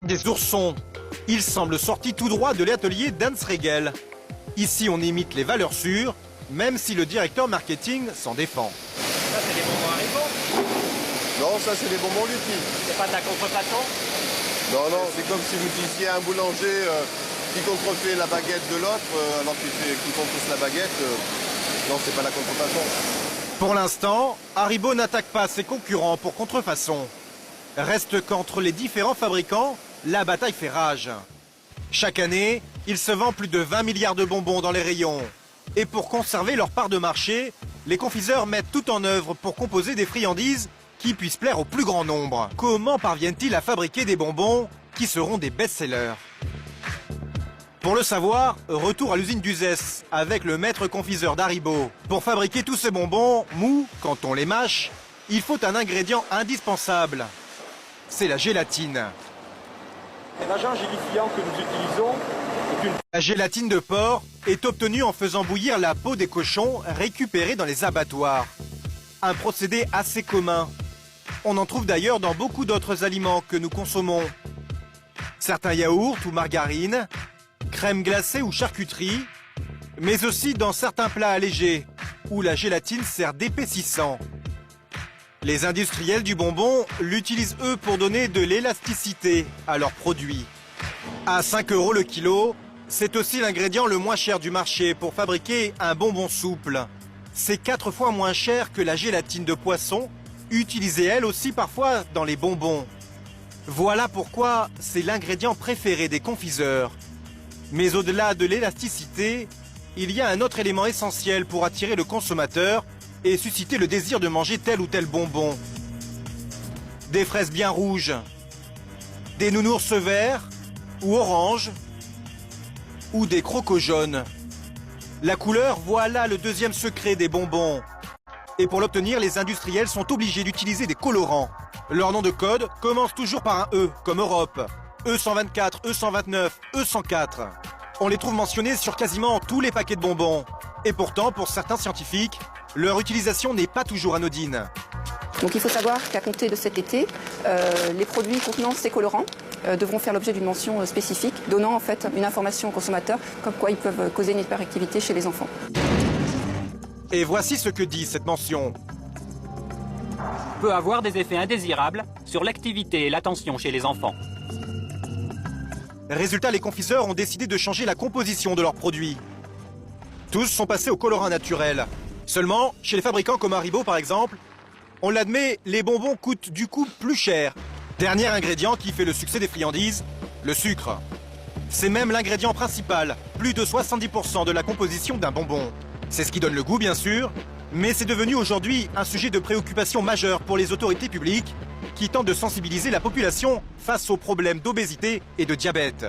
Des oursons. Ils semblent sortis tout droit de l'atelier d'Hans Regel. Ici, on imite les valeurs sûres, même si le directeur marketing s'en défend. Ça, c'est des bonbons Haribo? Non, ça, c'est des bonbons Lucky. C'est pas de la contrefaçon? Non, non, c'est comme si vous disiez à un boulanger qui contrefait la baguette de l'autre, alors qu'il contrefasse la baguette. Non, c'est pas la contrefaçon. Pour l'instant, Haribo n'attaque pas ses concurrents pour contrefaçon. Reste qu'entre les différents fabricants, la bataille fait rage. Chaque année, il se vend plus de 20 milliards de bonbons dans les rayons. Et pour conserver leur part de marché, les confiseurs mettent tout en œuvre pour composer des friandises qui puissent plaire au plus grand nombre. Comment parviennent-ils à fabriquer des bonbons qui seront des best-sellers? Pour le savoir, retour à l'usine d'Uzès avec le maître confiseur d'Haribo. Pour fabriquer tous ces bonbons mous, quand on les mâche, il faut un ingrédient indispensable. C'est la gélatine. L'agent gélifiant que nous utilisons est une... La gélatine de porc est obtenue en faisant bouillir la peau des cochons récupérés dans les abattoirs. Un procédé assez commun. On en trouve d'ailleurs dans beaucoup d'autres aliments que nous consommons. Certains yaourts ou margarines, crème glacée ou charcuterie, mais aussi dans certains plats allégés, où la gélatine sert d'épaississant. Les industriels du bonbon l'utilisent eux pour donner de l'élasticité à leurs produits. À 5 € le kilo, c'est aussi l'ingrédient le moins cher du marché pour fabriquer un bonbon souple. C'est 4 fois moins cher que la gélatine de poisson, utilisée elle aussi parfois dans les bonbons. Voilà pourquoi c'est l'ingrédient préféré des confiseurs. Mais au-delà de l'élasticité, il y a un autre élément essentiel pour attirer le consommateur et susciter le désir de manger tel ou tel bonbon. Des fraises bien rouges, des nounours verts ou oranges, ou des crocos jaunes. La couleur, voilà le deuxième secret des bonbons. Et pour l'obtenir, les industriels sont obligés d'utiliser des colorants. Leur nom de code commence toujours par un E, comme Europe. E124, E129, E104. On les trouve mentionnés sur quasiment tous les paquets de bonbons. Et pourtant, pour certains scientifiques, leur utilisation n'est pas toujours anodine. Donc il faut savoir qu'à compter de cet été, les produits contenant ces colorants devront faire l'objet d'une mention spécifique, donnant en fait une information aux consommateurs comme quoi ils peuvent causer une hyperactivité chez les enfants. Et voici ce que dit cette mention. Peut avoir des effets indésirables sur l'activité et l'attention chez les enfants. Résultat, les confiseurs ont décidé de changer la composition de leurs produits. Tous sont passés au colorant naturel. Seulement, chez les fabricants comme Haribo par exemple, on l'admet, les bonbons coûtent du coup plus cher. Dernier ingrédient qui fait le succès des friandises, le sucre. C'est même l'ingrédient principal, plus de 70% de la composition d'un bonbon. C'est ce qui donne le goût bien sûr, mais c'est devenu aujourd'hui un sujet de préoccupation majeure pour les autorités publiques qui tentent de sensibiliser la population face aux problèmes d'obésité et de diabète.